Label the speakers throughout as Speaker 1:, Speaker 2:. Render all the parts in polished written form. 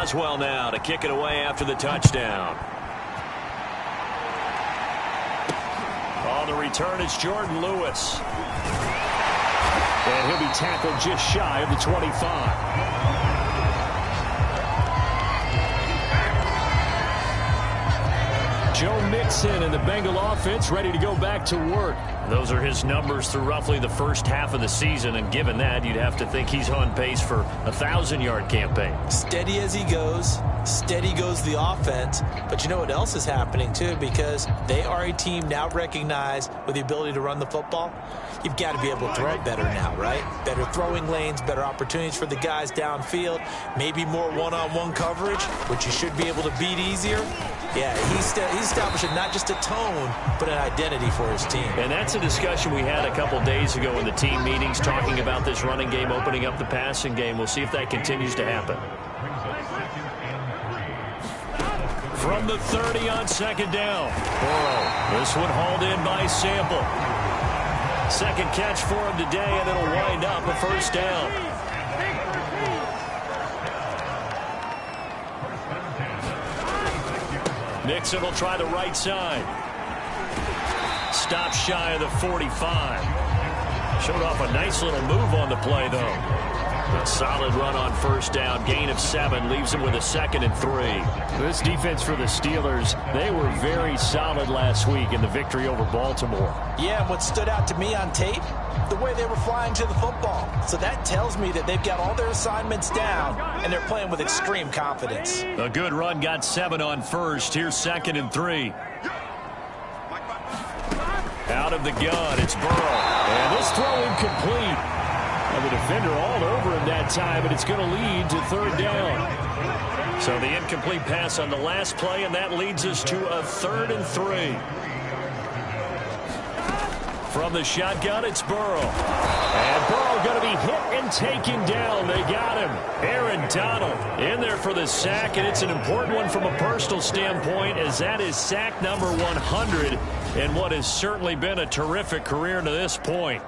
Speaker 1: Boswell now to kick it away after the touchdown. On the return, it's Jordan Lewis. And he'll be tackled just shy of the 25. Joe Mixon and the Bengal offense ready to go back to work. Those are his numbers through roughly the first half of the season, and given that, you'd have to think he's on pace for a 1,000-yard campaign.
Speaker 2: Steady as he goes, steady goes the offense. But you know what else is happening, too, because they are a team now recognized with the ability to run the football. You've got to be able to throw it better now, right? Better throwing lanes, better opportunities for the guys downfield, maybe more one-on-one coverage, which you should be able to beat easier. Yeah, he's establishing not just a tone, but an identity for his team.
Speaker 1: And that's a discussion we had a couple days ago in the team meetings, talking about this running game opening up the passing game. We'll see if that continues to happen. From the 30 on second down. Burrow. This one hauled in by Sample. Second catch for him today, and it'll wind up a first down. Mixon will try the right side. Stop shy of the 45. Showed off a nice little move on the play, though. A solid run on first down. Gain of 7 leaves him with a 2nd and 3. This defense for the Steelers, they were very solid last week in the victory over Baltimore.
Speaker 2: Yeah, and what stood out to me on tape, the way they were flying to the football. So that tells me that they've got all their assignments down, and they're playing with extreme confidence.
Speaker 1: A good run, got 7 on first. Here's 2nd and 3. Out of the gun, it's Burrow. And this throw incomplete. And the defender all over him that time, and it's going to lead to 3rd down. So the incomplete pass on the last play, and that leads us to a 3rd and 3. From the shotgun, it's Burrow. And Burrow going to be hit and taken down. They got him. Aaron Donald in there for the sack, and it's an important one from a personal standpoint, as that is sack number 100 in what has certainly been a terrific career to this point.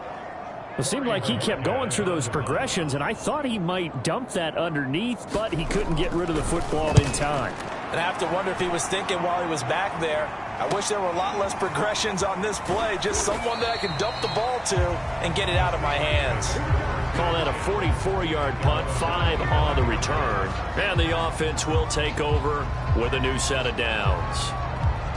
Speaker 3: It seemed like he kept going through those progressions, and I thought he might dump that underneath, but he couldn't get rid of the football in time.
Speaker 2: And I have to wonder if he was thinking while he was back there, I wish there were a lot less progressions on this play, just someone that I can dump the ball to and get it out of my hands.
Speaker 1: Call that a 44-yard punt, 5 on the return. And the offense will take over with a new set of downs.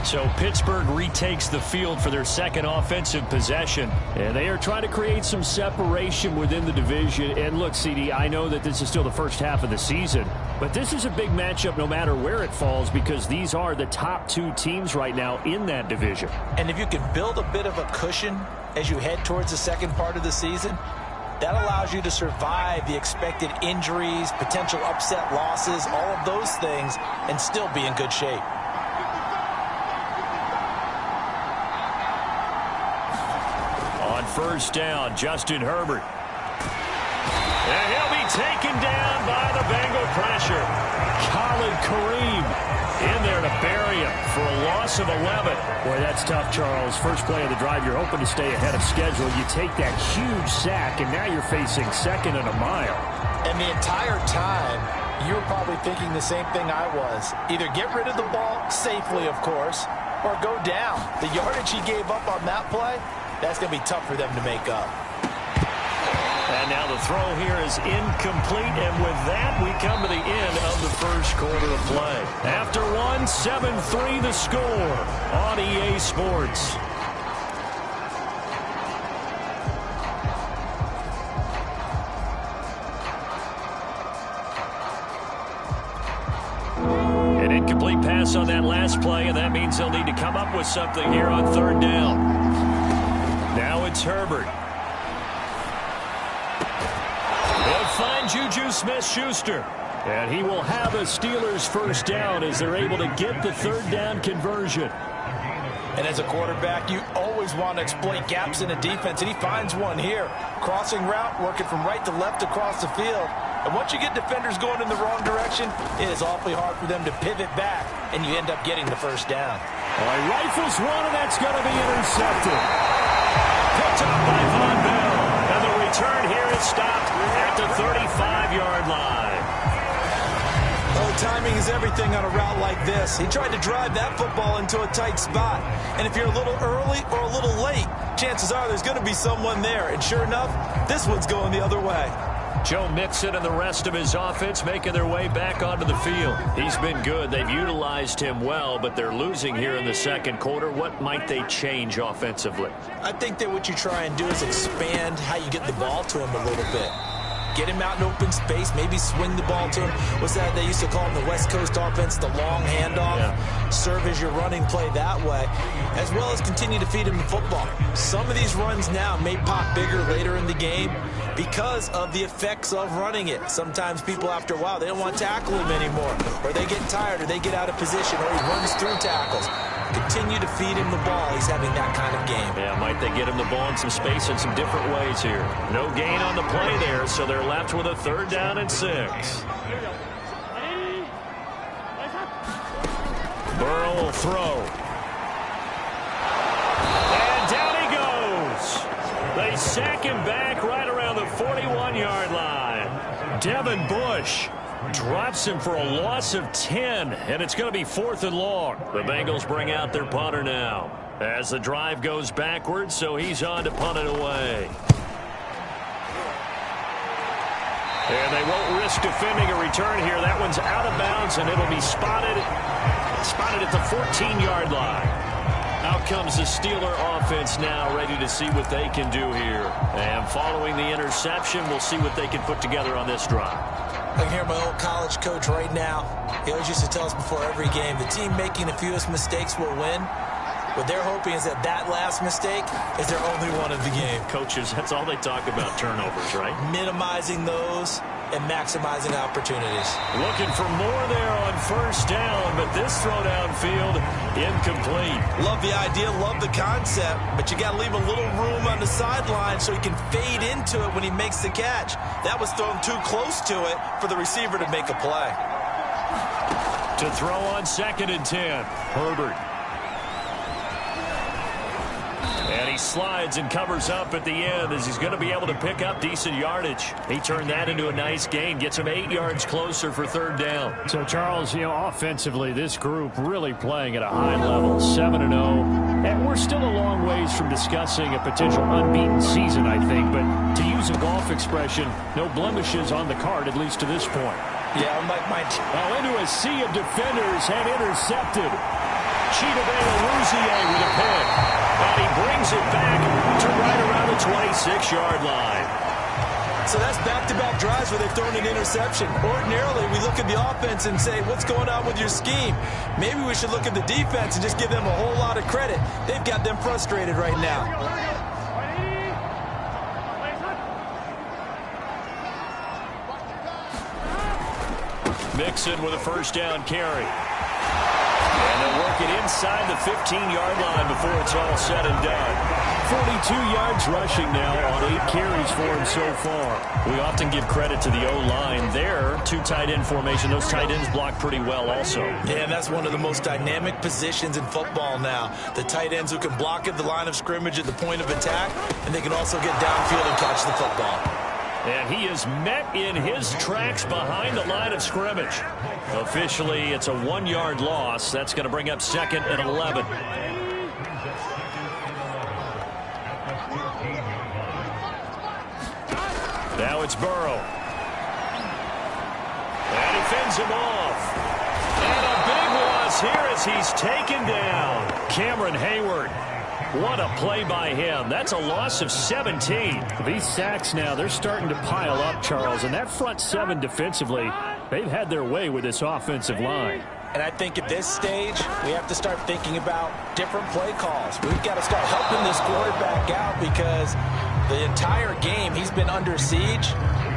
Speaker 1: So Pittsburgh retakes the field for their second offensive possession. And they are trying to create some separation within the division. And look, CD, I know that this is still the first half of the season, but this is a big matchup no matter where it falls, because these are the top 2 teams right now in that division.
Speaker 2: And if you can build a bit of a cushion as you head towards the second part of the season, that allows you to survive the expected injuries, potential upset losses, all of those things, and still be in good shape.
Speaker 1: On first down, Justin Herbert. And he'll be taken down by the Bengal pressure. Khalid Kareem in there to bury him for a loss of 11.
Speaker 3: Boy, that's tough, Charles. First play of the drive, you're hoping to stay ahead of schedule. You take that huge sack, and now you're facing 2nd and a mile.
Speaker 2: And the entire time, you were probably thinking the same thing I was. Either get rid of the ball safely, of course, or go down. The yardage he gave up on that play, that's going to be tough for them to make up.
Speaker 1: And now the throw here is incomplete, and with that, we come to the end of the first quarter of play. After one, 7-3 the score on EA Sports. An incomplete pass on that last play, and that means they'll need to come up with something here on 3rd down. Now it's Herbert. They'll find Juju Smith-Schuster. And he will have a Steelers first down as they're able to get the 3rd down conversion.
Speaker 2: And as a quarterback, you always want to exploit gaps in a defense, and he finds one here. Crossing route, working from right to left across the field. And once you get defenders going in the wrong direction, it is awfully hard for them to pivot back, and you end up getting the first down.
Speaker 1: Well, he rifles one, and that's going to be intercepted. Picked up by Von Bell. And the return here is stopped at the 35-yard line.
Speaker 2: Well, the timing is everything on a route like this. He tried to drive that football into a tight spot. And if you're a little early or a little late, chances are there's going to be someone there. And sure enough, this one's going the other way.
Speaker 1: Joe Mixon and the rest of his offense making their way back onto the field. He's been good. They've utilized him well, but they're losing here in the second quarter. What might they change offensively?
Speaker 2: I think that what you try and do is expand how you get the ball to him a little bit. Get him out in open space, maybe swing the ball to him. What's that they used to call in the West Coast offense, the long handoff? Yeah. Serve as your running play that way, as well as continue to feed him the football. Some of these runs now may pop bigger later in the game because of the effects of running it. Sometimes people, after a while, they don't want to tackle him anymore, or they get tired, or they get out of position, or he runs through tackles. Continue to feed him the ball. He's having that kind of game.
Speaker 1: Yeah, might they get him the ball in some space in some different ways here. No gain on the play there, so they're left with a 3rd down and 6. Burrow will throw. And down he goes. They sack him back right around the 41-yard line. Devin Bush drops him for a loss of 10, and it's going to be 4th and long. The Bengals bring out their punter now as the drive goes backwards, so he's on to punt it away. And they won't risk defending a return here. That one's out of bounds, and it'll be spotted at the 14-yard line. Out comes the Steeler offense now, ready to see what they can do here. And following the interception, we'll see what they can put together on this drive.
Speaker 2: I can hear my old college coach right now. He always used to tell us before every game, the team making the fewest mistakes will win. What they're hoping is that last mistake is their only one of the game.
Speaker 1: Coaches, that's all they talk about, turnovers, right?
Speaker 2: Minimizing those and maximizing opportunities.
Speaker 1: Looking for more there on 1st down, but this throw downfield incomplete.
Speaker 2: Love the idea, love the concept, but you got to leave a little room on the sideline so he can fade into it when he makes the catch. That was thrown too close to it for the receiver to make a play.
Speaker 1: To throw on 2nd and 10, Herbert. And he slides and covers up at the end as he's going to be able to pick up decent yardage. He turned that into a nice gain, gets him 8 yards closer for 3rd down.
Speaker 3: So, Charles, offensively, this group really playing at a high level, 7-0. And we're still a long ways from discussing a potential unbeaten season, I think. But to use a golf expression, no blemishes on the card, at least to this point.
Speaker 2: Yeah, unlike my team.
Speaker 3: Now into a sea of defenders and intercepted. Chidobe with a pick. And he brings it back to right around the 26-yard line.
Speaker 2: So that's back-to-back drives where they've thrown an interception. Ordinarily, we look at the offense and say, what's going on with your scheme? Maybe we should look at the defense and just give them a whole lot of credit. They've got them frustrated right now.
Speaker 1: Mixon with a 1st down carry. And they'll work it inside the 15-yard line before it's all said and done.
Speaker 3: 42 yards rushing now on 8 carries for him so far.
Speaker 1: We often give credit to the O-line there. 2 tight end formation. Those tight ends block pretty well also.
Speaker 2: Yeah, and that's one of the most dynamic positions in football now. The tight ends who can block at the line of scrimmage at the point of attack, and they can also get downfield and catch the football.
Speaker 1: And he is met in his tracks behind the line of scrimmage. Officially, it's a 1-yard loss. That's going to bring up 2nd and 11. Now it's Burrow. And he fends him off. And a big loss here as he's taken down. Cameron Hayward. What a play by him. That's a loss of 17.
Speaker 3: These sacks now, they're starting to pile up, Charles. And that front 7 defensively, they've had their way with this offensive line.
Speaker 2: And I think at this stage, we have to start thinking about different play calls. We've got to start helping this quarterback out because the entire game he's been under siege.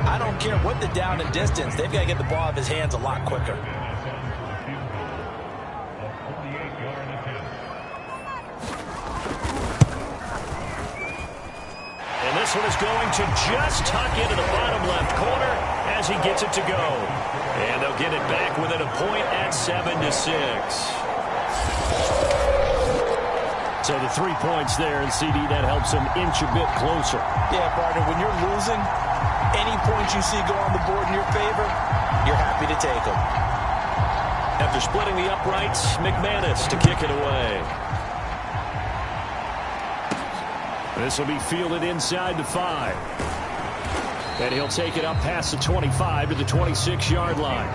Speaker 2: I don't care what the down and distance. They've got to get the ball out of his hands a lot quicker.
Speaker 1: This one is going to just tuck into the bottom left corner as he gets it to go. And they'll get it back within a point at 7-6.
Speaker 3: So the 3 points there, and CD, that helps him inch a bit closer.
Speaker 2: Yeah, partner, when you're losing, any points you see go on the board in your favor, you're happy to take them.
Speaker 1: After splitting the uprights, McManus to kick it away. This will be fielded inside the 5. And he'll take it up past the 25 to the 26-yard line.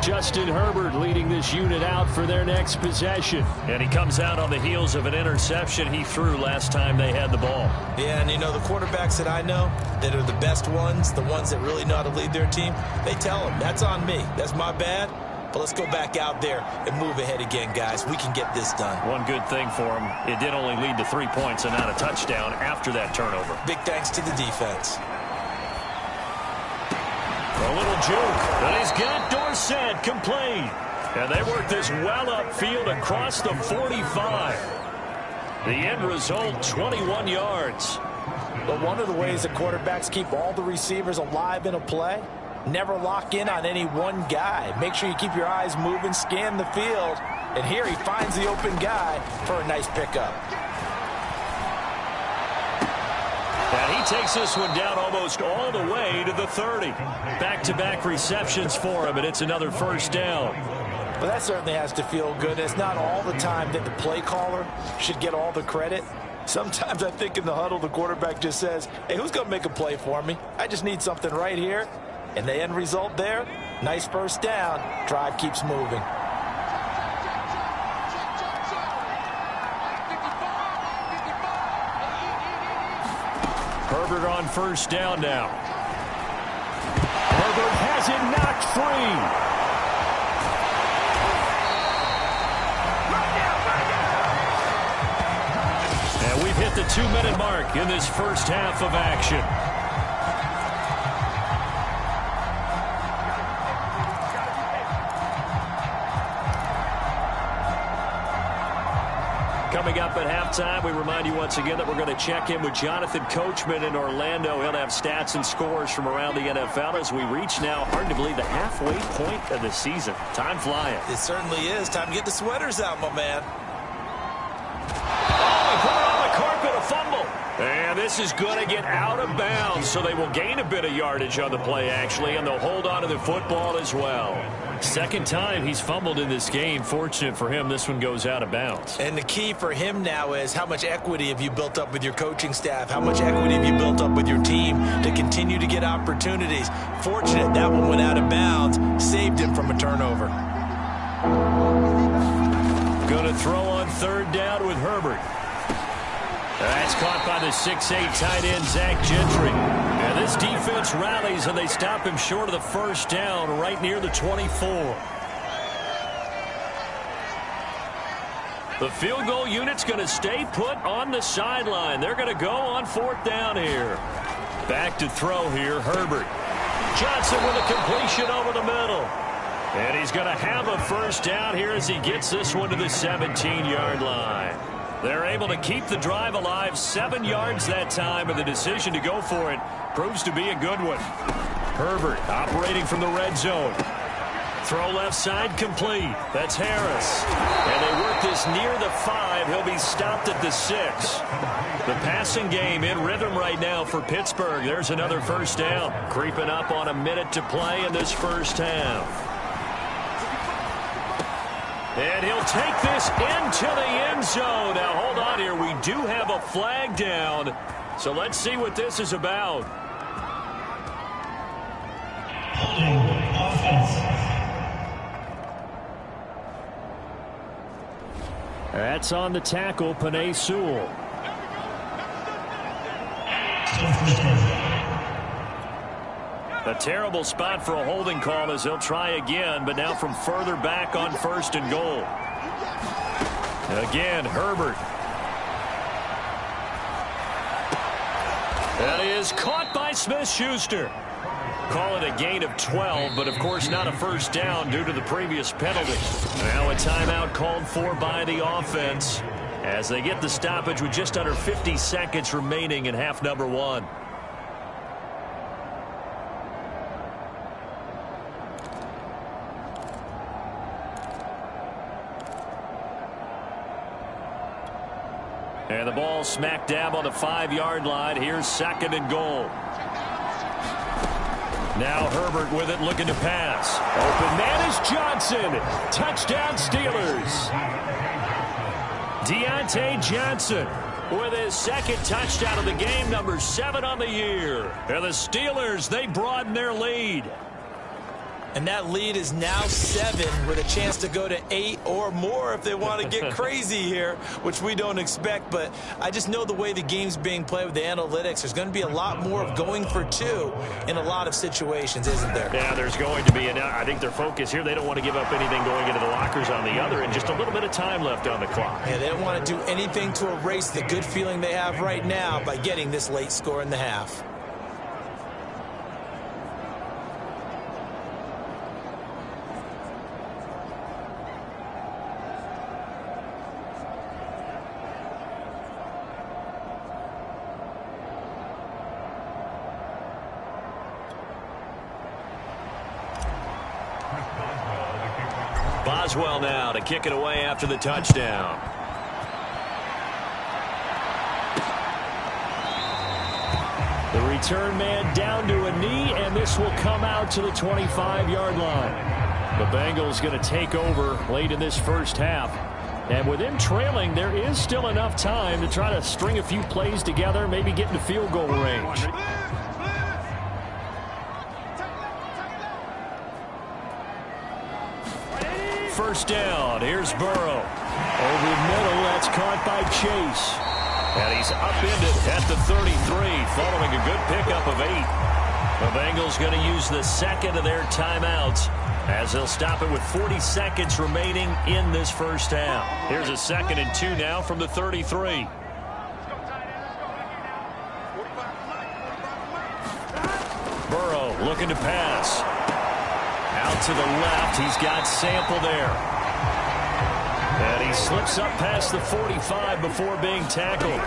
Speaker 1: Justin Herbert leading this unit out for their next possession. And he comes out on the heels of an interception he threw last time they had the ball.
Speaker 2: Yeah, and you know, the quarterbacks that I know that are the best ones, the ones that really know how to lead their team, they tell them, that's on me. That's my bad. But let's go back out there and move ahead again, guys. We can get this done.
Speaker 1: One good thing for him, it did only lead to 3 points and not a touchdown after that turnover.
Speaker 2: Big thanks to the defense.
Speaker 1: A little juke, and he's got Dorsett complete. And they work this well upfield across the 45. The end result, 21 yards.
Speaker 2: But one of the ways the quarterbacks keep all the receivers alive in a play, never lock in on any one guy. Make sure you keep your eyes moving, scan the field. And here he finds the open guy for a nice pickup.
Speaker 1: And he takes this one down almost all the way to the 30. Back-to-back receptions for him, and it's another first down.
Speaker 2: Well, that certainly has to feel good. It's not all the time that the play caller should get all the credit. Sometimes I think in the huddle, the quarterback just says, hey, who's going to make a play for me? I just need something right here. And the end result there, nice first down. Drive keeps moving.
Speaker 1: Herbert on first down now. Herbert has it knocked free. And we've hit the 2-minute mark in this first half of action. Coming up at halftime, we remind you once again that we're going to check in with Jonathan Coachman in Orlando. He'll have stats and scores from around the NFL as we reach now, hard to believe, the halfway point of the season. Time flying.
Speaker 2: It certainly is. Time to get the sweaters out, my man.
Speaker 1: Oh, he put it on the carpet, a fumble. And this is going to get out of bounds, so they will gain a bit of yardage on the play, actually, and they'll hold on to the football as well. Second time he's fumbled in this game. Fortunate for him, this one goes out of bounds.
Speaker 2: And the key for him now is how much equity have you built up with your coaching staff? How much equity have you built up with your team to continue to get opportunities? Fortunate that one went out of bounds, saved him from a turnover.
Speaker 1: Going to throw on third down with Herbert. That's caught by the 6'8" tight end, Zach Gentry. And this defense rallies, and they stop him short of the first down right near the 24. The field goal unit's going to stay put on the sideline. They're going to go on fourth down here. Back to throw here, Herbert. Johnson with a completion over the middle. And he's going to have a first down here as he gets this one to the 17-yard line. They're able to keep the drive alive, 7 yards that time, and the decision to go for it proves to be a good one. Herbert operating from the red zone. Throw left side complete. That's Harris. And they work this near the 5. He'll be stopped at the 6. The passing game in rhythm right now for Pittsburgh. There's another first down. Creeping up on a minute to play in this first half. And he'll take this into the end zone. Now, hold on here. We do have a flag down. So let's see what this is about.
Speaker 4: Holding offense.
Speaker 3: That's on the tackle, Penei Sewell.
Speaker 1: A terrible spot for a holding call as they'll try again, but now from further back on first and goal. Again, Herbert. That is caught by Smith-Schuster. Call it a gain of 12, but of course not a first down due to the previous penalty. Now a timeout called for by the offense as they get the stoppage with just under 50 seconds remaining in half number 1. And the ball smack dab on the 5-yard line. Here's second and goal. Now Herbert with it, looking to pass.
Speaker 3: Open man is Johnson. Touchdown Steelers.
Speaker 1: Deontay Johnson with his second touchdown of the game, number 7 on the year. And the Steelers, they broaden their lead.
Speaker 2: And that lead is now 7 with a chance to go to 8 or more if they want to get crazy here, which we don't expect. But I just know the way the game's being played with the analytics, there's going to be a lot more of going for 2 in a lot of situations, isn't there?
Speaker 1: Yeah, there's going to be. And I think their focus here, they don't want to give up anything going into the lockers on the other, and just a little bit of time left on the clock.
Speaker 2: Yeah, they don't want to do anything to erase the good feeling they have right now by getting this late score in the half.
Speaker 1: Boswell now to kick it away after the touchdown.
Speaker 3: The return man down to a knee, and this will come out to the 25-yard line. The Bengals going to take over late in this first half. And with them trailing, there is still enough time to try to string a few plays together, maybe get into field goal range.
Speaker 1: First down. Here's Burrow.
Speaker 3: Over the middle, that's caught by Chase.
Speaker 1: And he's upended at the 33, following a good pickup of 8. The Bengals going to use the second of their timeouts as they'll stop it with 40 seconds remaining in this first half. Here's a 2nd and 2 now from the 33. Burrow looking to pass. Out to the left, he's got Sample there. And he slips up past the 45 before being tackled.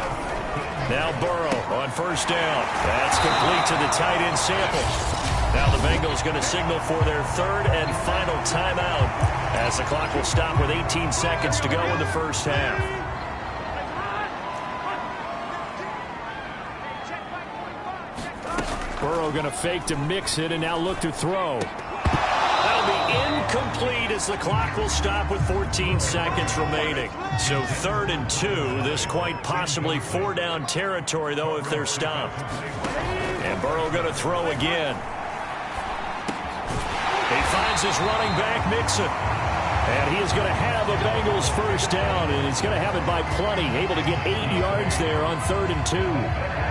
Speaker 1: Now Burrow on first down. That's complete to the tight end Sample. Now the Bengals going to signal for their 3rd and final timeout as the clock will stop with 18 seconds to go in the first half.
Speaker 3: Burrow going to fake to mix it and now look to throw.
Speaker 1: That'll be incomplete as the clock will stop with 14 seconds remaining. So 3rd and 2. This quite possibly 4-down territory, though, if they're stopped. And Burrow going to throw again. He finds his running back, Mixon. And he is going to have a Bengals first down, and he's going to have it by plenty. Able to get 8 yards there on 3rd and 2.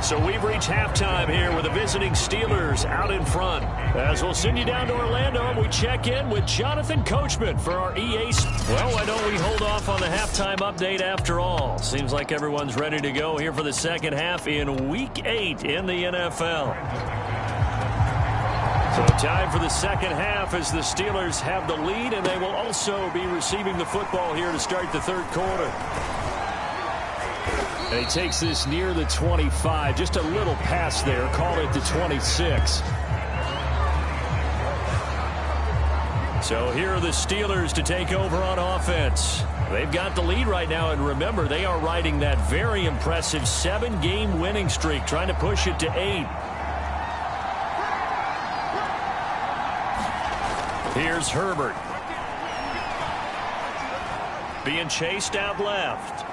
Speaker 1: So we've reached halftime here with the visiting Steelers out in front. As we'll send you down to Orlando, and we check in with Jonathan Coachman for our EA. Well, why don't we hold off on the halftime update after all? Seems like everyone's ready to go here for the second half in Week 8 in the NFL. So time for the second half as the Steelers have the lead, and they will also be receiving the football here to start the 3rd quarter.
Speaker 3: And he takes this near the 25. Just a little pass there. Call it the 26.
Speaker 1: So here are the Steelers to take over on offense. They've got the lead right now, and remember, they are riding that very impressive 7-game winning streak, trying to push it to 8. Here's Herbert. Being chased out left.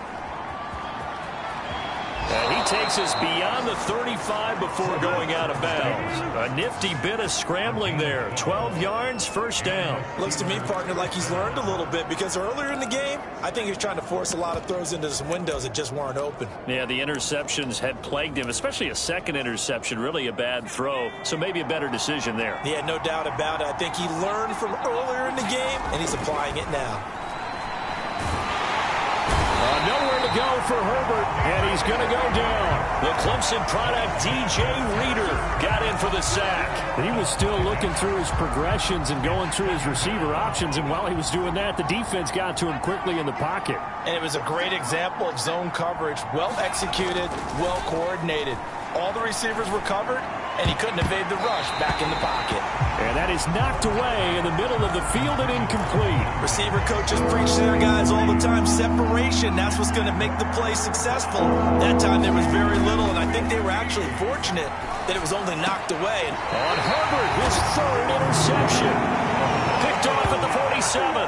Speaker 1: And he takes us beyond the 35 before going out of bounds. A nifty bit of scrambling there. 12 yards, first down.
Speaker 2: Looks to me, partner, like he's learned a little bit, because earlier in the game, I think he was trying to force a lot of throws into some windows that just weren't open.
Speaker 1: Yeah, the interceptions had plagued him, especially a second interception, really a bad throw. So maybe a better decision there.
Speaker 2: Yeah, no doubt about it. I think he learned from earlier in the game, and he's applying it now.
Speaker 3: Nowhere to go for Herbert, and he's going to go down.
Speaker 1: The Clemson product, DJ Reader, got in for the sack.
Speaker 3: He was still looking through his progressions and going through his receiver options, and while he was doing that, the defense got to him quickly in the pocket.
Speaker 2: And it was a great example of zone coverage. Well executed, well coordinated. All the receivers were covered, and he couldn't evade the rush back in the pocket.
Speaker 3: And that is knocked away in the middle of the field and incomplete.
Speaker 2: Receiver coaches preach to their guys all the time. Separation, that's what's going to make the play successful. That time there was very little, and I think they were actually fortunate that it was only knocked away.
Speaker 1: On Herbert, his third interception. Picked off at the 47.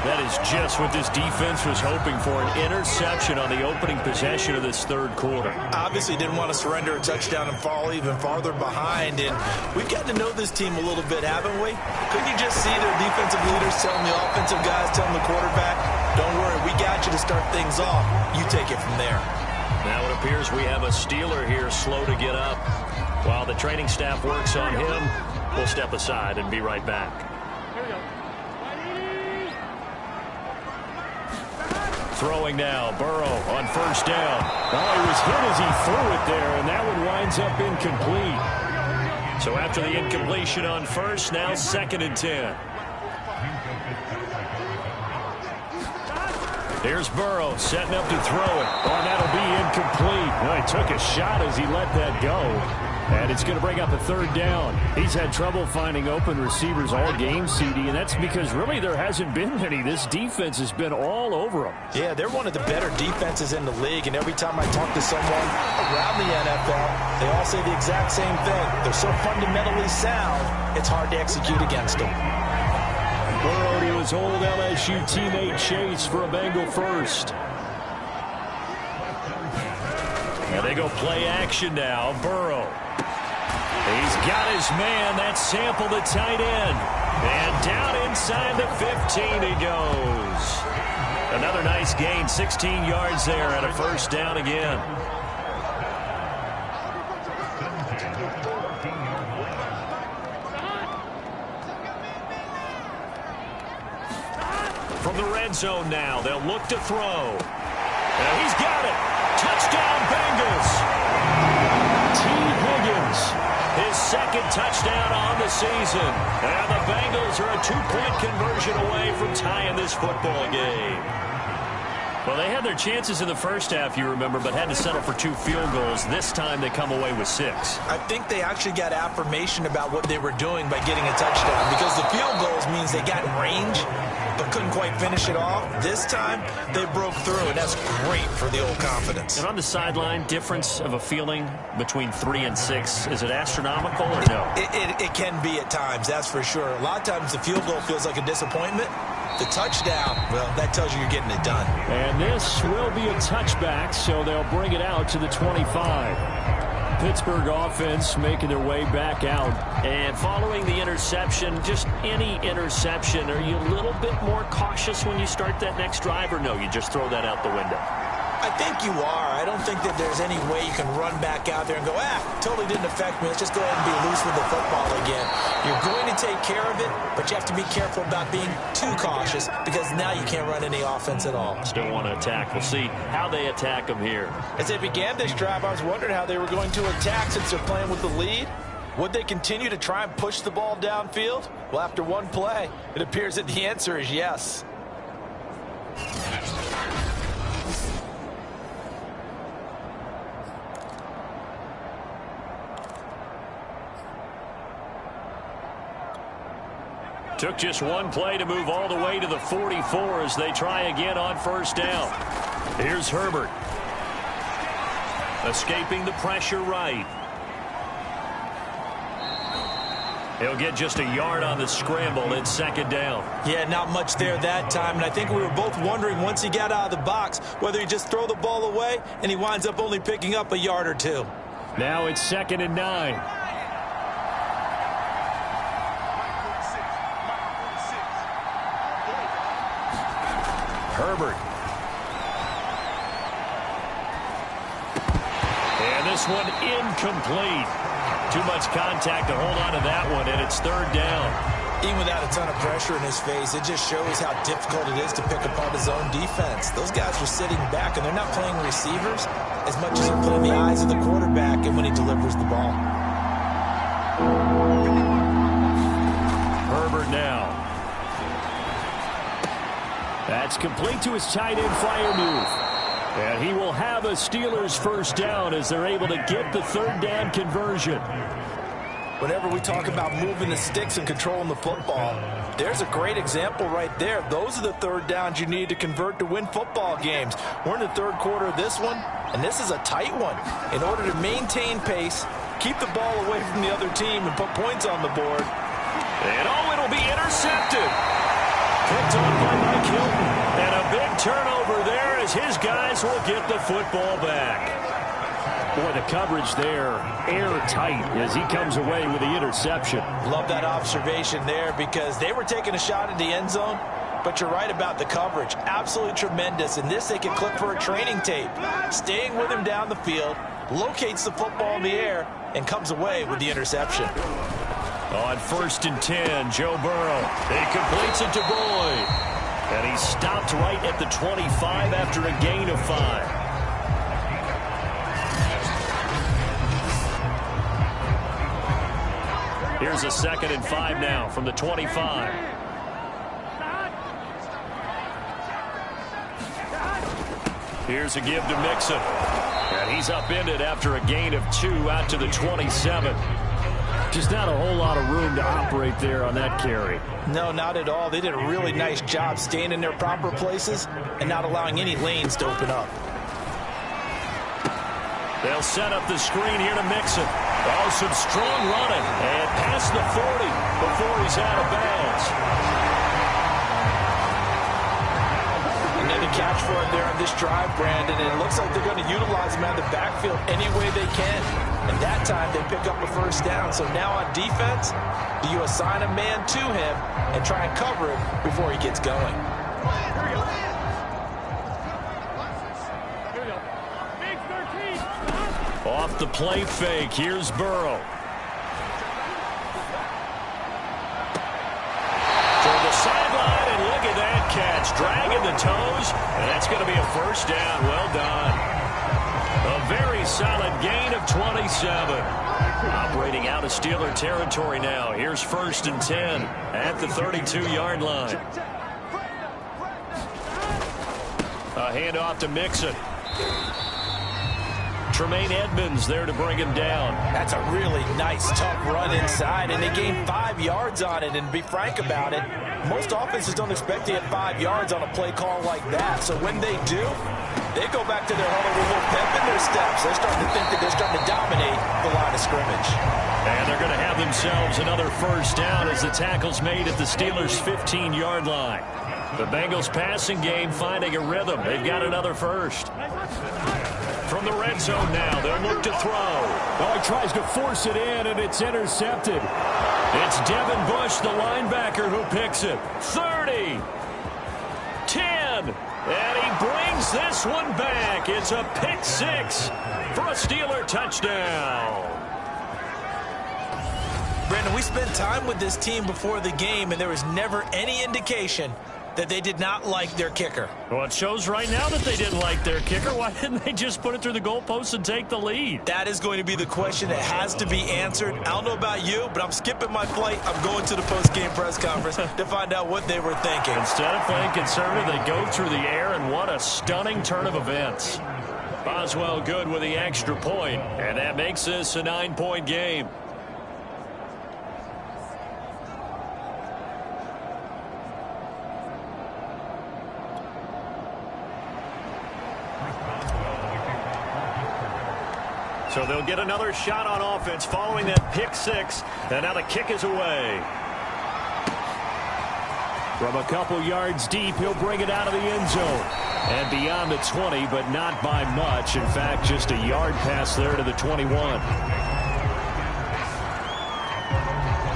Speaker 1: That is just what this defense was hoping for, an interception on the opening possession of this third quarter.
Speaker 2: Obviously didn't want to surrender a touchdown and fall even farther behind, and we've gotten to know this team a little bit, haven't we? Couldn't you just see their defensive leaders telling the offensive guys, telling the quarterback, don't worry, we got you to start things off. You take it from there.
Speaker 1: Now it appears we have a Steeler here slow to get up. While the training staff works on him, we'll step aside and be right back. Throwing now, Burrow on first down.
Speaker 3: Well, he was hit as he threw it there, and that one winds up incomplete.
Speaker 1: So after the incompletion on first, now 2nd and 10. Here's Burrow setting up to throw it.
Speaker 3: Oh, that'll be incomplete. Well, he took a shot as he let that go. And it's going to bring up a 3rd down. He's had trouble finding open receivers all game, CD, and that's because really there hasn't been many. This defense has been all over them.
Speaker 2: Yeah, they're one of the better defenses in the league, and every time I talk to someone around the NFL, they all say the exact same thing. They're so fundamentally sound, it's hard to execute against them.
Speaker 3: Burrow to his old LSU teammate Chase for a Bengal first.
Speaker 1: And they go play action now. Burrow. He's got his man. That's Sample, the tight end. And down inside the 15 he goes. Another nice gain, 16 yards there and a 1st down again. From the red zone now, they'll look to throw. And he's got it. Touchdown, Bengals. T. Higgins, his 2nd touchdown on the season. And the Bengals are a 2-point conversion away from tying this football game. Well, they had their chances in the first half, you remember, but had to settle for 2 field goals. This time they come away with 6.
Speaker 2: I think they actually got affirmation about what they were doing by getting a touchdown, because the field goals means they got in range but couldn't quite finish it off. This time, they broke through, and that's great for the old confidence.
Speaker 1: And on the sideline, difference of a feeling between 3 and 6, is it astronomical or no?
Speaker 2: It can be at times, that's for sure. A lot of times the field goal feels like a disappointment. The touchdown, well, that tells you you're getting it done.
Speaker 3: And this will be a touchback, so they'll bring it out to the 25. Pittsburgh offense making their way back out.
Speaker 1: And following the interception, just any interception, are you a little bit more cautious when you start that next drive, or no, you just throw that out the window?
Speaker 2: I think you are. I don't think that there's any way you can run back out there and go, totally didn't affect me. Let's just go ahead and be loose with the football again. You're going to take care of it, but you have to be careful about being too cautious, because now you can't run any offense at all.
Speaker 1: Still want to attack. We'll see how they attack them here.
Speaker 2: As they began this drive, I was wondering how they were going to attack since they're playing with the lead. Would they continue to try and push the ball downfield? Well, after one play, it appears that the answer is yes.
Speaker 1: Took just one play to move all the way to the 44 as they try again on first down. Here's Herbert. Escaping the pressure right. He'll get just a yard on the scramble in 2nd down.
Speaker 2: Yeah, not much there that time, and I think we were both wondering once he got out of the box whether he just throw the ball away, and he winds up only picking up a yard or 2.
Speaker 3: Now it's 2nd and 9.
Speaker 1: Herbert. And this one incomplete. Too much contact to hold on to that one, and it's 3rd down.
Speaker 2: Even without a ton of pressure in his face, it just shows how difficult it is to pick apart his own defense. Those guys are sitting back, and they're not playing receivers as much as they're playing the eyes of the quarterback and when he delivers the ball.
Speaker 3: Herbert now. That's complete to his tight end flyer move. And he will have a Steelers first down as they're able to get the third down conversion.
Speaker 2: Whenever we talk about moving the sticks and controlling the football, there's a great example right there. Those are the third downs you need to convert to win football games. We're in the third quarter of this one, and this is a tight one. In order to maintain pace, keep the ball away from the other team, and put points on the board.
Speaker 1: And it'll be intercepted. Picked on by Mike Hilton. And a big turnover there as his guys will get the football back.
Speaker 3: Boy, the coverage there, airtight as he comes away with the interception.
Speaker 2: Love that observation there because they were taking a shot at the end zone, but you're right about the coverage. Absolutely tremendous. And this they can clip for a training tape. Staying with him down the field, locates the football in the air, and comes away with the interception.
Speaker 1: On 1st and 10, Joe Burrow. He completes it to Boyd. And he stopped right at the 25 after a gain of 5. Here's a 2nd and 5 now from the 25. Here's a give to Mixon. And he's upended after a gain of 2 out to the 27.
Speaker 3: Just not a whole lot of room to operate there on that carry.
Speaker 2: No, not at all. They did a really nice job staying in their proper places and not allowing any lanes to open up.
Speaker 1: They'll set up the screen here to Mixon. Oh, some strong running. And past the 40 before he's out of bounds.
Speaker 2: Another catch for him there on this drive, Brandon. And it looks like they're going to utilize him out of the backfield any way they can. And that time they pick up a first down. So now on defense, do you assign a man to him and try and cover him before he gets going?
Speaker 1: Off the play fake, here's Burrow. For the sideline, and look at that catch. Dragging the toes, and that's going to be a first down. Well done. A very solid gain of 27. Operating out of Steeler territory now. Here's 1st and 10 at the 32-yard line. A handoff to Mixon. Tremaine Edmonds there to bring him down.
Speaker 2: That's a really nice, tough run inside, and they gained 5 yards on it. And to be frank about it, most offenses don't expect to get 5 yards on a play call like that. So when they do, they go back to their huddle with a little pep in their steps. They're starting to think that they're starting to dominate the line of scrimmage.
Speaker 1: And they're going to have themselves another first down as the tackle's made at the Steelers' 15-yard line. The Bengals passing game finding a rhythm. They've got another first. From the red zone now, they'll look to throw.
Speaker 3: Oh, he tries to force it in, and it's intercepted.
Speaker 1: It's Devin Bush, the linebacker, who picks it. 30, 10, and he brings this one back. It's a pick 6 for a Steeler touchdown.
Speaker 2: Brandon, we spent time with this team before the game, and there was never any indication that they did not like their kicker.
Speaker 1: Well, it shows right now that they didn't like their kicker. Why didn't they just put it through the goalpost and take the lead?
Speaker 2: That is going to be the question that has to be answered. I don't know about you, but I'm skipping my flight. I'm going to the post-game press conference to find out what they were thinking.
Speaker 1: Instead of playing conservative, they go through the air, and what a stunning turn of events. Boswell good with the extra point, and that makes this a 9-point game. So they'll get another shot on offense following that pick 6. And now the kick is away.
Speaker 3: From a couple yards deep, he'll bring it out of the end zone. And beyond the 20, but not by much. In fact, just a yard pass there to the 21.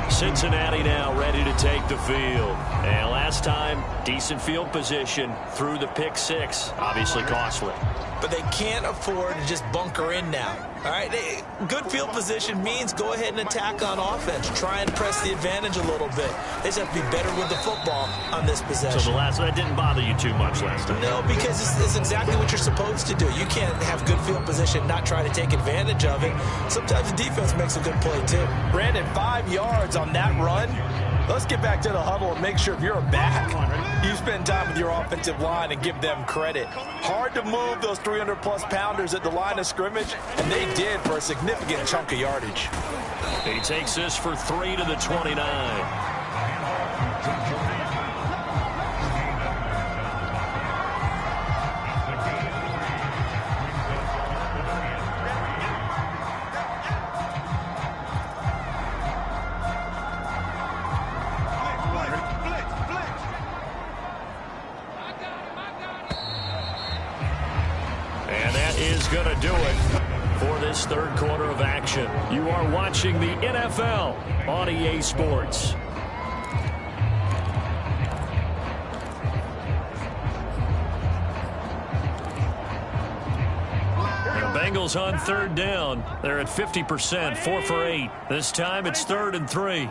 Speaker 1: Cincinnati now ready to take the field. And last time, decent field position through the pick 6. Obviously costly.
Speaker 2: But they can't afford to just bunker in now. All right, good field position means go ahead and attack on offense. Try and press the advantage a little bit. They just have to be better with the football on this possession.
Speaker 1: So that didn't bother you too much last time?
Speaker 2: No, because it's exactly what you're supposed to do. You can't have good field position and not try to take advantage of it. Sometimes the defense makes a good play too. Brandon, 5 yards on that run. Let's get back to the huddle and make sure if you're a back, you spend time with your offensive line and give them credit. Hard to move those 300-plus pounders at the line of scrimmage, and they did for a significant chunk of yardage.
Speaker 1: He takes this for 3 to the 29. Going to do it for this third quarter of action. You are watching the NFL on EA Sports. The Bengals on third down. They're at 50%, 4 for 8. This time it's 3rd and 3.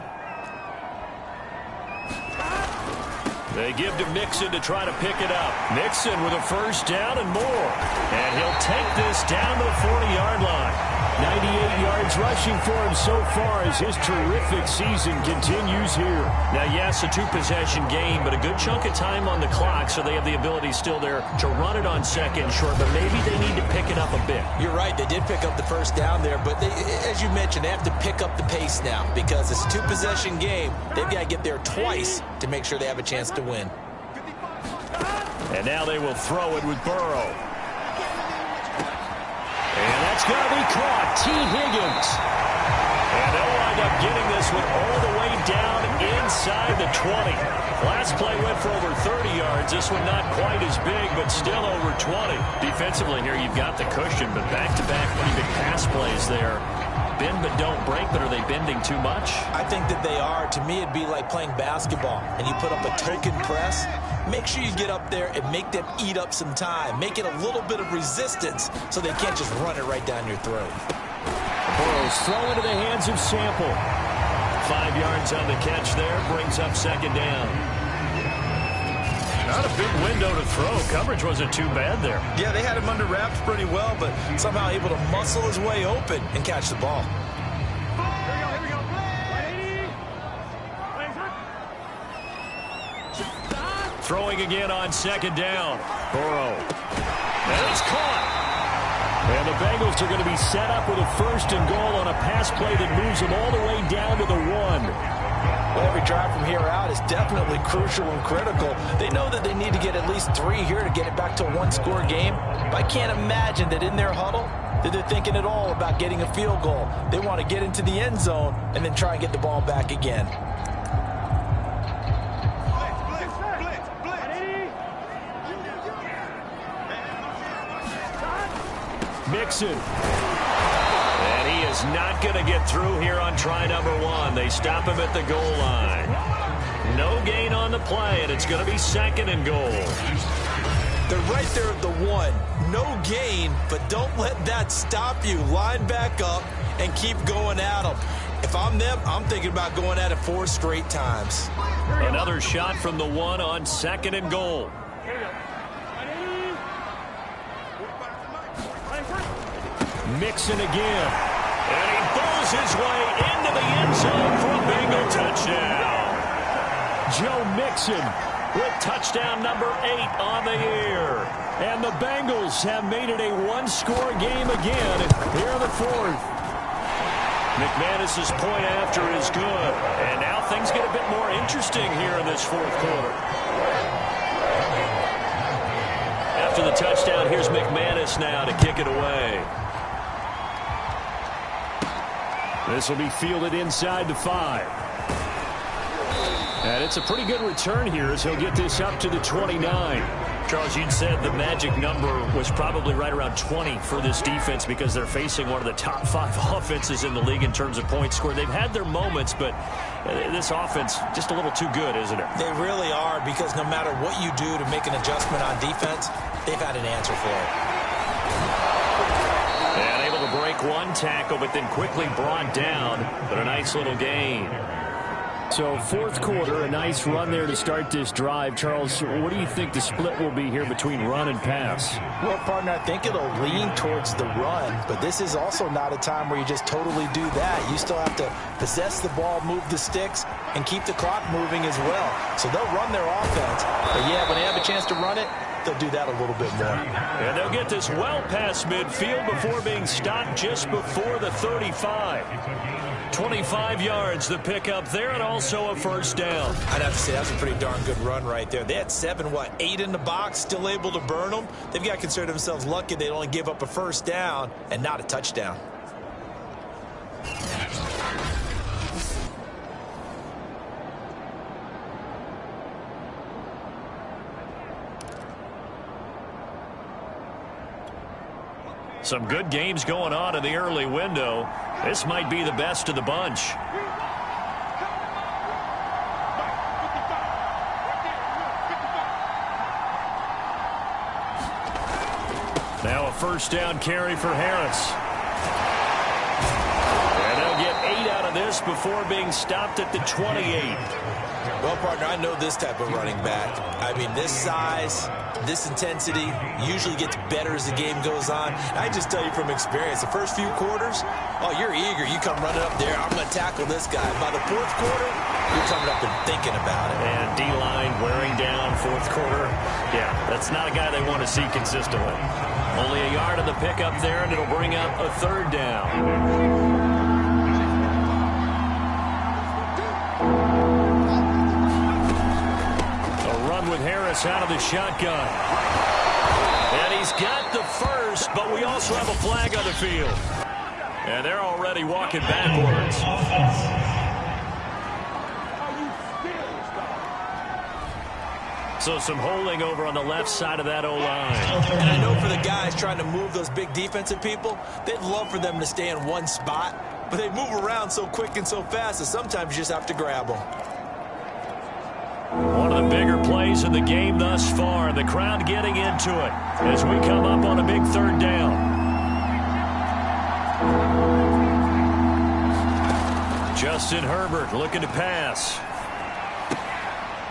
Speaker 1: They give to Mixon to try to pick it up. Mixon with a first down and more. And he'll take this down to the 40-yard line. 98 yards rushing for him so far as his terrific season continues here. Now, yes, a 2-possession game, but a good chunk of time on the clock, so they have the ability still there to run it on second short, but maybe they need to pick it up a bit.
Speaker 2: You're right. They did pick up the first down there, but they, as you mentioned, they have to pick up the pace now because it's a 2-possession game. They've got to get there twice to make sure they have a chance to win.
Speaker 1: And now they will throw it with Burrow. And that's going to be caught. T. Higgins. And they'll wind up getting this one all the way down inside the 20. Last play went for over 30 yards. This one not quite as big, but still over 20. Defensively here, you've got the cushion, but back-to-back pretty big pass plays there. Bend but don't break, but are they bending too much?
Speaker 2: I think that they are. To me, it'd be like playing basketball, and you put up a token press. Make sure you get up there and make them eat up some time. Make it a little bit of resistance so they can't just run it right down your throat.
Speaker 3: Burrow's throw into the hands of Sample.
Speaker 1: 5 yards on the catch there, brings up second down. Not a big window to throw. Coverage wasn't too bad there.
Speaker 2: Yeah, they had him under wraps pretty well, but somehow able to muscle his way open and catch the ball.
Speaker 1: Throwing again on second down. Burrow. And it's caught.
Speaker 3: And the Bengals are going to be set up with a 1st and goal on a pass play that moves them all the way down to the 1.
Speaker 2: Well, every drive from here out is definitely crucial and critical. They know that they need to get at least 3 here to get it back to a 1-score game. But I can't imagine that in their huddle that they're thinking at all about getting a field goal. They want to get into the end zone and then try and get the ball back again.
Speaker 3: Mixon.
Speaker 1: And he is not going to get through here on try number 1. They stop him at the goal line. No gain on the play, and it's going to be 2nd and goal.
Speaker 2: They're right there at the 1. No gain, but don't let that stop you. Line back up and keep going at them. If I'm them, I'm thinking about going at it 4 straight times.
Speaker 1: Another shot from the 1 on 2nd and goal.
Speaker 3: Mixon again.
Speaker 1: And he pulls his way into the end zone for a Bengal touchdown.
Speaker 3: Joe Mixon
Speaker 1: with touchdown number 8 on the year.
Speaker 3: And the Bengals have made it a 1-score game again here in the 4th.
Speaker 1: McManus's point after is good. And now things get a bit more interesting here in this 4th quarter. After the touchdown, here's McManus now to kick it away.
Speaker 3: This will be fielded inside the 5. And it's a pretty good return here as he'll get this up to the 29.
Speaker 1: Charles, you'd said the magic number was probably right around 20 for this defense because they're facing one of the top 5 offenses in the league in terms of points scored. They've had their moments, but this offense just a little too good, isn't it?
Speaker 2: They really are, because no matter what you do to make an adjustment on defense, they've had an answer for it.
Speaker 1: And able to break one tackle, but then quickly brought down, but a nice little gain.
Speaker 3: So 4th quarter, a nice run there to start this drive. Charles, what do you think the split will be here between run and pass?
Speaker 2: Well, partner, I think it'll lean towards the run, but this is also not a time where you just totally do that. You still have to possess the ball, move the sticks, and keep the clock moving as well. So they'll run their offense. But, yeah, when they have a chance to run it, they'll do that a little bit more.
Speaker 1: And they'll get this well past midfield before being stopped just before the 35. 25 yards the pickup there, and also a first down.
Speaker 2: I'd have to say that's a pretty darn good run right there. They had 8 in the box, still able to burn them. They've got to consider themselves lucky they only give up a first down and not a touchdown.
Speaker 1: Some good games going on in the early window. This might be the best of the bunch. Now a first down carry for Harris. And they'll get 8 out of this before being stopped at the 28.
Speaker 2: Well, partner, I know this type of running back. I mean, this size, this intensity usually gets better as the game goes on. I just tell you from experience, the first few quarters, oh, you're eager. You come running up there, I'm going to tackle this guy. By the fourth quarter, you're coming up and thinking about it.
Speaker 1: And D-line wearing down fourth quarter. Yeah, that's not a guy they want to see consistently. Only a yard of the pickup there, and it'll bring up a third down. With Harris out of the shotgun. And he's got the first, but we also have a flag on the field. And they're already walking backwards. So some holding over on the left side of that O-line.
Speaker 2: And I know for the guys trying to move those big defensive people, they'd love for them to stay in one spot, but they move around so quick and so fast that sometimes you just have to grab them.
Speaker 1: One of the bigger plays in the game thus far. The crowd getting into it as we come up on a big third down. Justin Herbert looking to pass.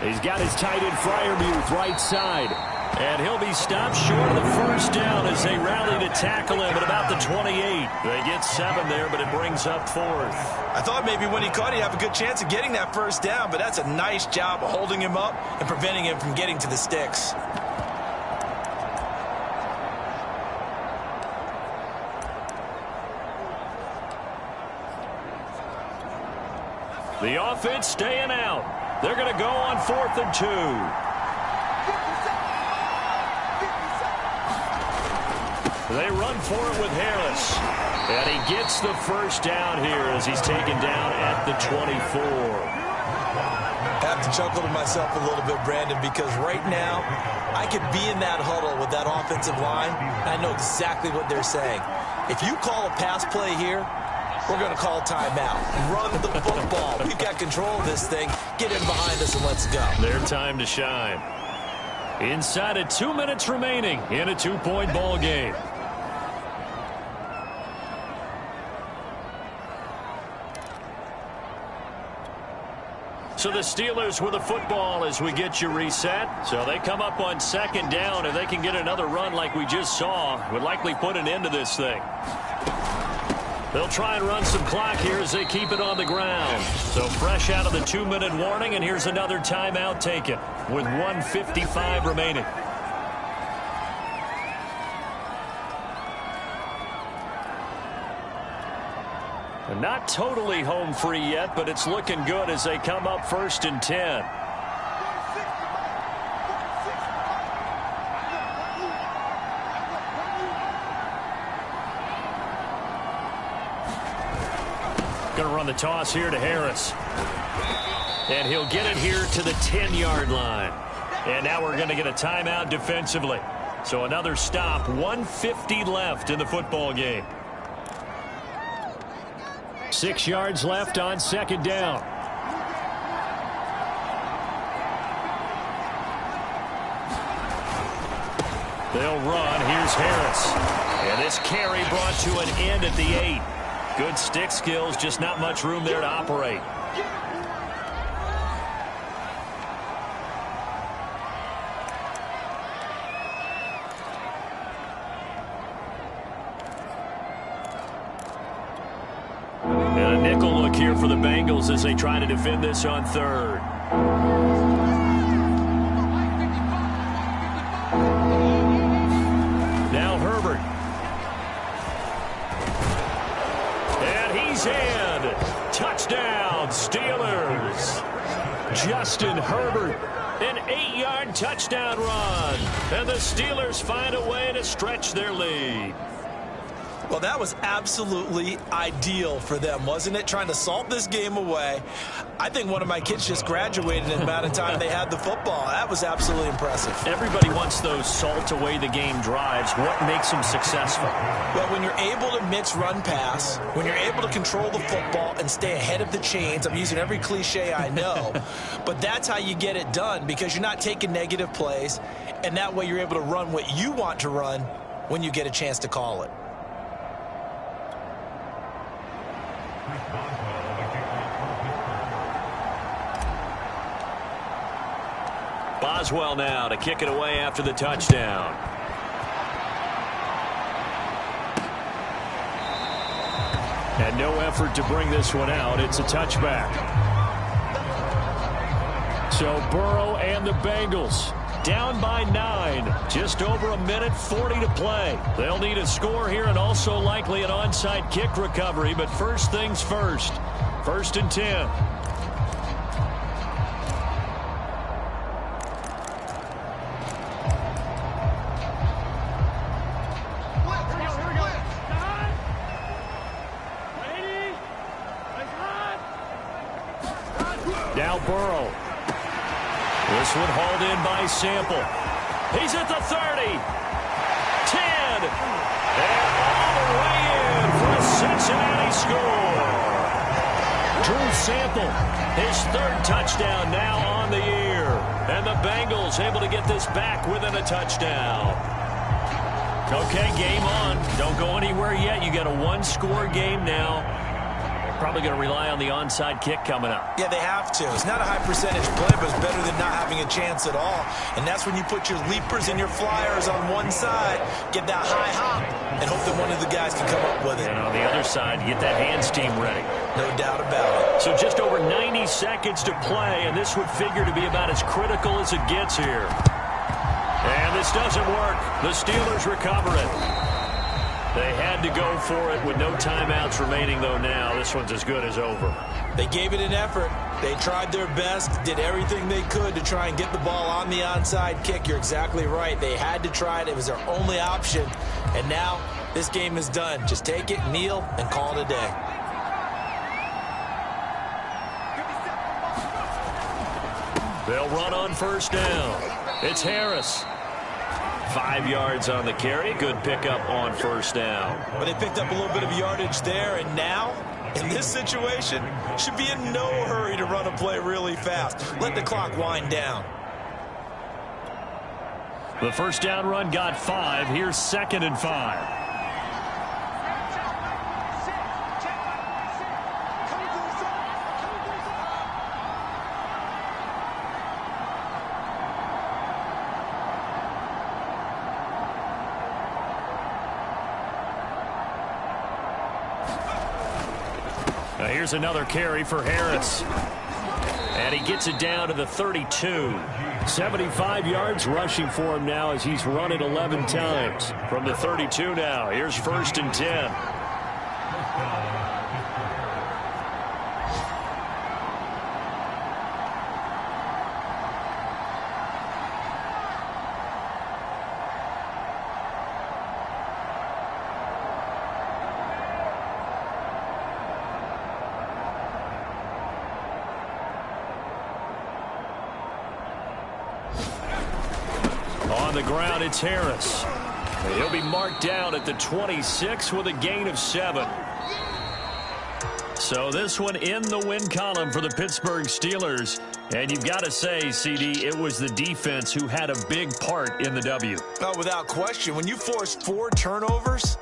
Speaker 1: He's got his tight end Freiermuth right side. And he'll be stopped short of the first down as they rally to tackle him at about the 28. They get 7 there, but it brings up 4th.
Speaker 2: I thought maybe when he caught, he'd have a good chance of getting that first down, but that's a nice job of holding him up and preventing him from getting to the sticks.
Speaker 1: The offense staying out. They're going to go on 4th and 2. They run for it with Harris. And he gets the first down here as he's taken down at the 24.
Speaker 2: I have to chuckle to myself a little bit, Brandon, because right now I could be in that huddle with that offensive line, and I know exactly what they're saying. If you call a pass play here, we're going to call timeout. Run the football. We've got control of this thing. Get in behind us and let's go.
Speaker 1: Their time to shine. Inside of 2 minutes remaining in a 2-point ball game. So the Steelers with the football as we get you reset. So they come up on 2nd down. If they can get another run like we just saw, would likely put an end to this thing. They'll try and run some clock here as they keep it on the ground. So fresh out of the 2-minute warning, and here's another timeout taken with 1:55 remaining. Not totally home free yet, but it's looking good as they come up 1st and 10. Going to run the toss here to Harris. And he'll get it here to the 10-yard line. And now we're going to get a timeout defensively. So another stop, 1:50 left in the football game. 6 yards left on 2nd down. They'll run. Here's Harris. And this carry brought to an end at the 8. Good stick skills, just not much room there to operate. And a nickel look here for the Bengals as they try to defend this on third. Now Herbert. And he's in. Touchdown, Steelers. Justin Herbert, an 8-yard touchdown run. And the Steelers find a way to stretch their lead.
Speaker 2: Well, that was absolutely ideal for them, wasn't it? Trying to salt this game away. I think one of my kids just graduated in the amount of time they had the football. That was absolutely impressive.
Speaker 1: Everybody wants those salt away the game drives. What makes them successful?
Speaker 2: Well, when you're able to mix run pass, when you're able to control the football and stay ahead of the chains, I'm using every cliche I know, but that's how you get it done because you're not taking negative plays, and that way you're able to run what you want to run when you get a chance to call it.
Speaker 1: Boswell now to kick it away after the touchdown. And no effort to bring this one out. It's a touchback. So Burrow and the Bengals down by 9. Just over a minute 40 to play. They'll need a score here and also likely an onside kick recovery. But first things first. 1st and 10. Now Burrow. This one hauled in by Sample. He's at the 30. 10. And all the way in for a Cincinnati score. Drew Sample, his 3rd touchdown now on the year. And the Bengals able to get this back within a touchdown. Okay, game on. Don't go anywhere yet. You got a 1-score game now. Probably going to rely on the onside kick coming up.
Speaker 2: Yeah, they have to. It's not a high percentage play, but it's better than not having a chance at all. And that's when you put your leapers and your flyers on one side, get that high hop, and hope that one of the guys can come up with it.
Speaker 1: And on the other side, get that hands team ready.
Speaker 2: No doubt about it.
Speaker 1: So just over 90 seconds to play, and this would figure to be about as critical as it gets here. And this doesn't work. The Steelers recover it. They had to go for it with no timeouts remaining, though, now. This one's as good as over.
Speaker 2: They gave it an effort. They tried their best, did everything they could to try and get the ball on the onside kick. You're exactly right. They had to try it. It was their only option. And now this game is done. Just take it, kneel, and call it a day.
Speaker 1: They'll run on 1st down. It's Harris. 5 yards on the carry. Good pickup on 1st down.
Speaker 2: Well, they picked up a little bit of yardage there, and now, in this situation, should be in no hurry to run a play really fast. Let the clock wind down.
Speaker 3: The 1st down run got 5. Here's 2nd and 5. Here's another carry for Harris. And he gets it down to the 32. 75 yards rushing for him now as he's run it 11 times. From the 32 now, here's 1st and 10. On the ground, it's Harris. He'll be marked down at the 26 with a gain of 7. So this one in the win column for the Pittsburgh Steelers. And you've got to say, CD, it was the defense who had a big part in the W.
Speaker 2: Oh, without question. When you force 4 turnovers,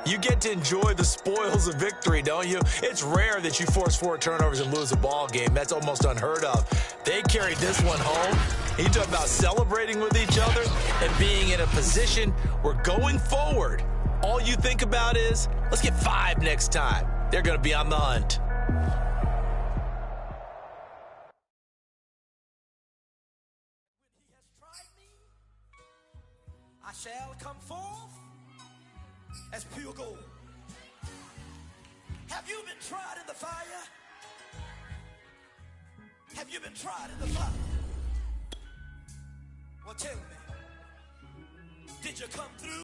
Speaker 2: you get to enjoy the spoils of victory, don't you? It's rare that you force 4 turnovers and lose a ball game. That's almost unheard of. They carried this one home. You talk about celebrating with each other and being in a position where going forward, all you think about is, let's get 5 next time. They're going to be on the hunt.
Speaker 5: I shall come forth as pure gold. Have you been tried in the fire? Have you been tried in the fire? Well, tell me, did you come through?